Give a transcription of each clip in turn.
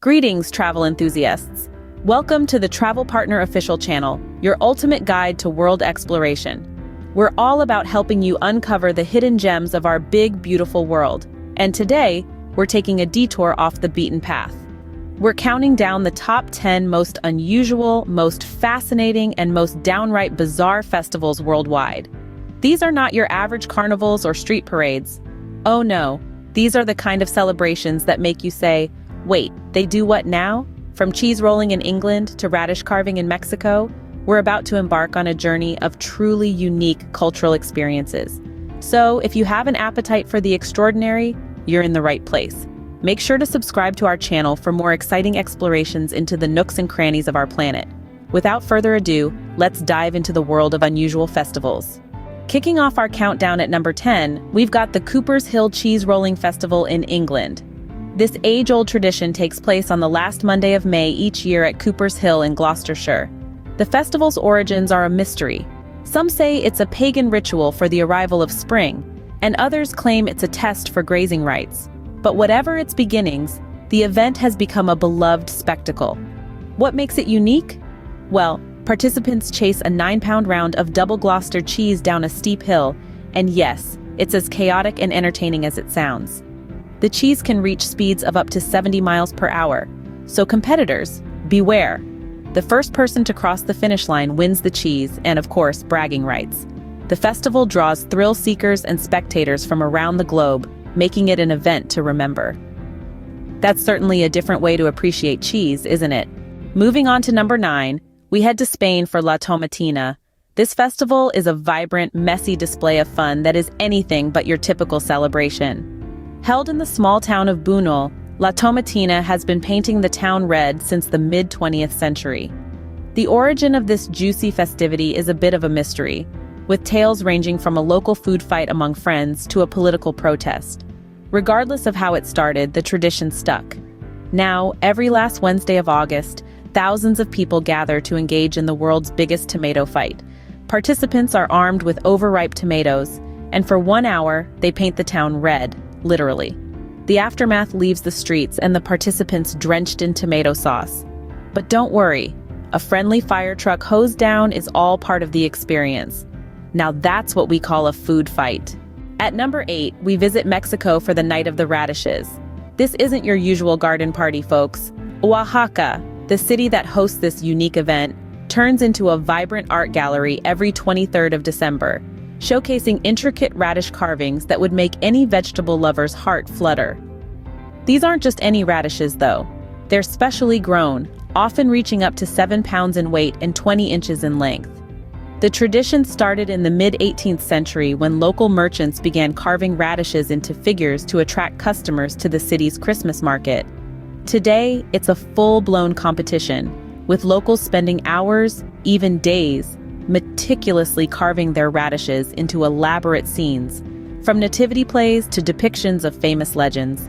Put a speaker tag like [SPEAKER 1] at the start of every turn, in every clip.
[SPEAKER 1] Greetings, travel enthusiasts. Welcome to the Travel Partner Official Channel, your ultimate guide to world exploration. We're all about helping you uncover the hidden gems of our big, beautiful world. And today, we're taking a detour off the beaten path. We're counting down the top 10 most unusual, most fascinating, and most downright bizarre festivals worldwide. These are not your average carnivals or street parades. Oh no, these are the kind of celebrations that make you say, wait, they do what now? From cheese rolling in England to radish carving in Mexico, we're about to embark on a journey of truly unique cultural experiences. So if you have an appetite for the extraordinary, you're in the right place. Make sure to subscribe to our channel for more exciting explorations into the nooks and crannies of our planet. Without further ado, let's dive into the world of unusual festivals. Kicking off our countdown at number 10, we've got the Cooper's Hill Cheese Rolling Festival in England. This age-old tradition takes place on the last Monday of May each year at Cooper's Hill in Gloucestershire. The festival's origins are a mystery. Some say it's a pagan ritual for the arrival of spring, and others claim it's a test for grazing rights. But whatever its beginnings, the event has become a beloved spectacle. What makes it unique? Well, participants chase a 9-pound round of double Gloucester cheese down a steep hill, and yes, it's as chaotic and entertaining as it sounds. The cheese can reach speeds of up to 70 miles per hour, so competitors, beware. The first person to cross the finish line wins the cheese and, of course, bragging rights. The festival draws thrill seekers and spectators from around the globe, making it an event to remember. That's certainly a different way to appreciate cheese, isn't it? Moving on to number 9, we head to Spain for La Tomatina. This festival is a vibrant, messy display of fun that is anything but your typical celebration. Held in the small town of Buñol, La Tomatina has been painting the town red since the mid-20th century. The origin of this juicy festivity is a bit of a mystery, with tales ranging from a local food fight among friends to a political protest. Regardless of how it started, the tradition stuck. Now, every last Wednesday of August, thousands of people gather to engage in the world's biggest tomato fight. Participants are armed with overripe tomatoes, and for 1 hour, they paint the town red. Literally. The aftermath leaves the streets and the participants drenched in tomato sauce. But don't worry, a friendly fire truck hose down is all part of the experience. Now that's what we call a food fight. At number 8, we visit Mexico for the Night of the Radishes. This isn't your usual garden party, folks. Oaxaca, the city that hosts this unique event, turns into a vibrant art gallery every 23rd of December. Showcasing intricate radish carvings that would make any vegetable lover's heart flutter. These aren't just any radishes, though. They're specially grown, often reaching up to 7 pounds in weight and 20 inches in length. The tradition started in the mid-18th century when local merchants began carving radishes into figures to attract customers to the city's Christmas market. Today, it's a full-blown competition, with locals spending hours, even days, meticulously carving their radishes into elaborate scenes, from nativity plays to depictions of famous legends.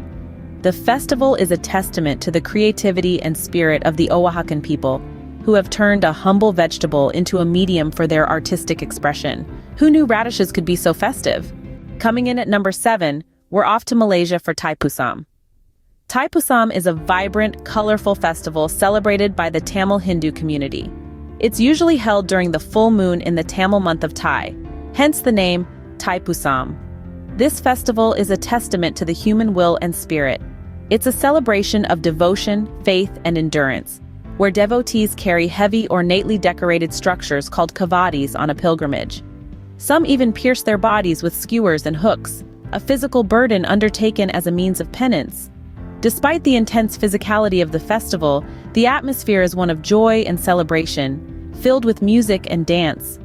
[SPEAKER 1] The festival is a testament to the creativity and spirit of the Oaxacan people, who have turned a humble vegetable into a medium for their artistic expression. Who knew radishes could be so festive? Coming in at number 7, we're off to Malaysia for Thaipusam. Thaipusam is a vibrant, colorful festival celebrated by the Tamil Hindu community. It's usually held during the full moon in the Tamil month of Thai, hence the name Thaipusam. This festival is a testament to the human will and spirit. It's a celebration of devotion, faith, and endurance, where devotees carry heavy, ornately decorated structures called kavadis on a pilgrimage. Some even pierce their bodies with skewers and hooks, a physical burden undertaken as a means of penance. Despite the intense physicality of the festival, the atmosphere is one of joy and celebration, filled with music and dance.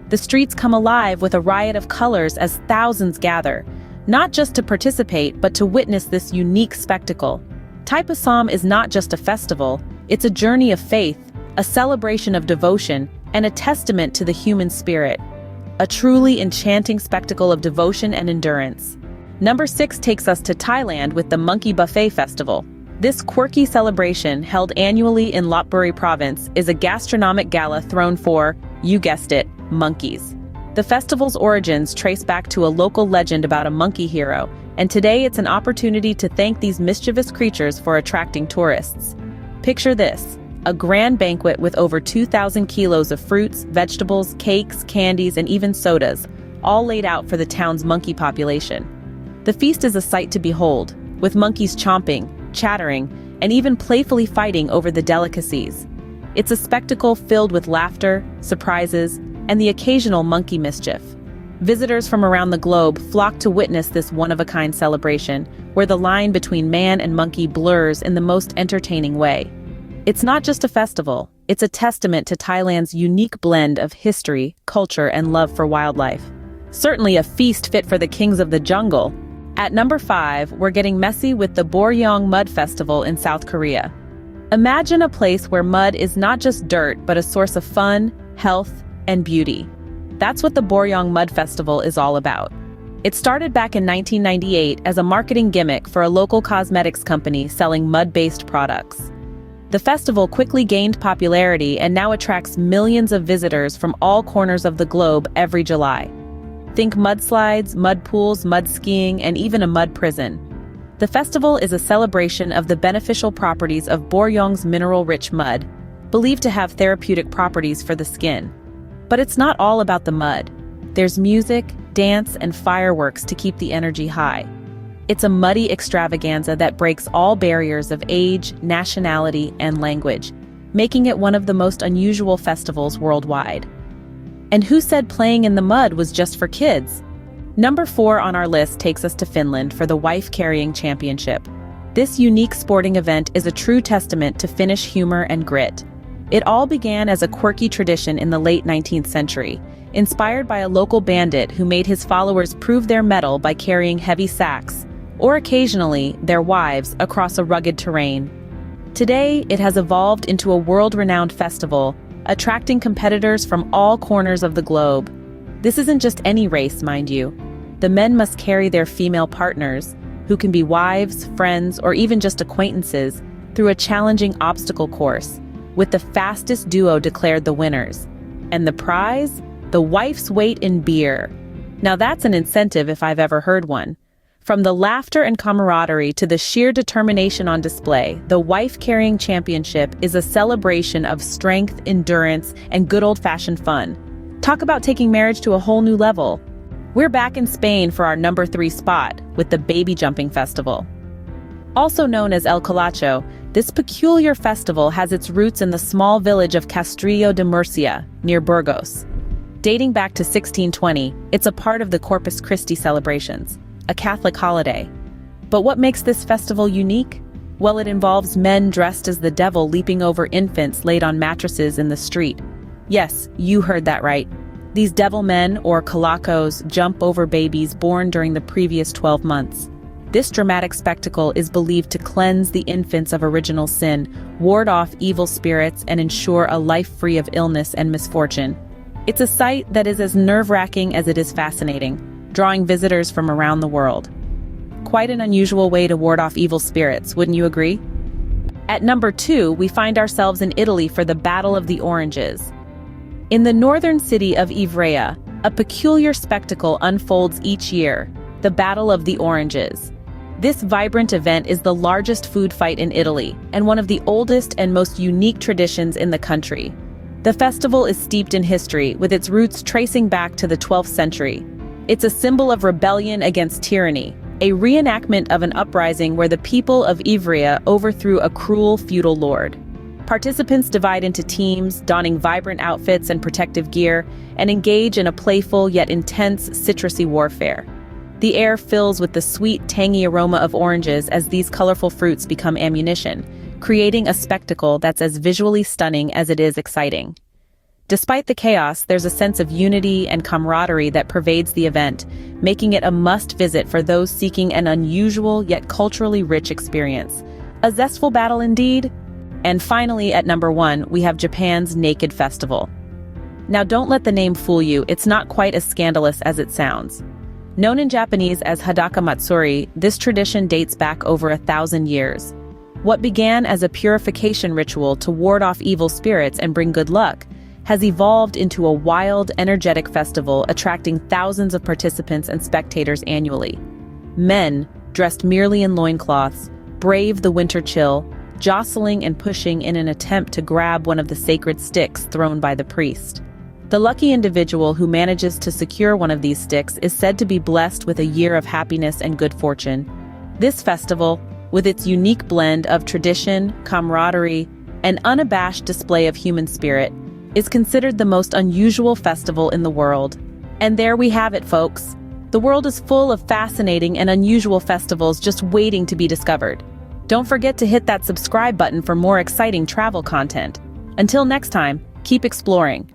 [SPEAKER 1] The streets come alive with a riot of colors as thousands gather, not just to participate but to witness this unique spectacle. Thaipusam is not just a festival, it's a journey of faith, a celebration of devotion, and a testament to the human spirit. A truly enchanting spectacle of devotion and endurance. Number 6 takes us to Thailand with the Monkey Buffet Festival. This quirky celebration, held annually in Lopburi Province, is a gastronomic gala thrown for, you guessed it, monkeys. The festival's origins trace back to a local legend about a monkey hero, and today it's an opportunity to thank these mischievous creatures for attracting tourists. Picture this: a grand banquet with over 2,000 kilos of fruits, vegetables, cakes, candies, and even sodas, all laid out for the town's monkey population. The feast is a sight to behold, with monkeys chomping, chattering, and even playfully fighting over the delicacies. It's a spectacle filled with laughter, surprises, and the occasional monkey mischief. Visitors from around the globe flock to witness this one-of-a-kind celebration, where the line between man and monkey blurs in the most entertaining way. It's not just a festival, it's a testament to Thailand's unique blend of history, culture, and love for wildlife. Certainly a feast fit for the kings of the jungle. At number 5, we're getting messy with the Boryeong Mud Festival in South Korea. Imagine a place where mud is not just dirt, but a source of fun, health, and beauty. That's what the Boryeong Mud Festival is all about. It started back in 1998 as a marketing gimmick for a local cosmetics company selling mud-based products. The festival quickly gained popularity and now attracts millions of visitors from all corners of the globe every July. Think mudslides, mud pools, mud skiing, and even a mud prison. The festival is a celebration of the beneficial properties of Boryeong's mineral-rich mud, believed to have therapeutic properties for the skin. But it's not all about the mud. There's music, dance, and fireworks to keep the energy high. It's a muddy extravaganza that breaks all barriers of age, nationality, and language, making it one of the most unusual festivals worldwide. And who said playing in the mud was just for kids? Number 4 on our list takes us to Finland for the Wife Carrying Championship. This unique sporting event is a true testament to Finnish humor and grit. It all began as a quirky tradition in the late 19th century, inspired by a local bandit who made his followers prove their mettle by carrying heavy sacks, or occasionally their wives, across a rugged terrain. Today, it has evolved into a world-renowned festival, attracting competitors from all corners of the globe. This isn't just any race, mind you. The men must carry their female partners, who can be wives, friends, or even just acquaintances, through a challenging obstacle course, with the fastest duo declared the winners. And the prize? The wife's weight in beer. Now that's an incentive if I've ever heard one. From the laughter and camaraderie to the sheer determination on display, the Wife Carrying Championship is a celebration of strength, endurance, and good old-fashioned fun. Talk about taking marriage to a whole new level. We're back in Spain for our number 3 spot, with the Baby Jumping Festival. Also known as El Colacho, this peculiar festival has its roots in the small village of Castrillo de Murcia, near Burgos. Dating back to 1620, it's a part of the Corpus Christi celebrations, a Catholic holiday. But what makes this festival unique? Well, it involves men dressed as the devil leaping over infants laid on mattresses in the street. Yes, you heard that right. These devil men, or kalakos, jump over babies born during the previous 12 months. This dramatic spectacle is believed to cleanse the infants of original sin, ward off evil spirits, and ensure a life free of illness and misfortune. It's a sight that is as nerve-wracking as it is fascinating, drawing visitors from around the world. Quite an unusual way to ward off evil spirits, wouldn't you agree? At number 2, we find ourselves in Italy for the Battle of the Oranges. In the northern city of Ivrea, a peculiar spectacle unfolds each year, the Battle of the Oranges. This vibrant event is the largest food fight in Italy, and one of the oldest and most unique traditions in the country. The festival is steeped in history, with its roots tracing back to the 12th century. It's a symbol of rebellion against tyranny, a reenactment of an uprising where the people of Ivrea overthrew a cruel feudal lord. Participants divide into teams, donning vibrant outfits and protective gear, and engage in a playful yet intense citrusy warfare. The air fills with the sweet, tangy aroma of oranges as these colorful fruits become ammunition, creating a spectacle that's as visually stunning as it is exciting. Despite the chaos, there's a sense of unity and camaraderie that pervades the event, making it a must-visit for those seeking an unusual yet culturally rich experience. A zestful battle indeed. And finally, at number 1, we have Japan's Naked Festival. Now don't let the name fool you, it's not quite as scandalous as it sounds. Known in Japanese as Hadaka Matsuri, this tradition dates back over 1,000 years. What began as a purification ritual to ward off evil spirits and bring good luck has evolved into a wild, energetic festival attracting thousands of participants and spectators annually. Men, dressed merely in loincloths, brave the winter chill, jostling and pushing in an attempt to grab one of the sacred sticks thrown by the priest. The lucky individual who manages to secure one of these sticks is said to be blessed with a year of happiness and good fortune. This festival, with its unique blend of tradition, camaraderie, and unabashed display of human spirit, is considered the most unusual festival in the world. And there we have it, folks. The world is full of fascinating and unusual festivals just waiting to be discovered. Don't forget to hit that subscribe button for more exciting travel content. Until next time, keep exploring.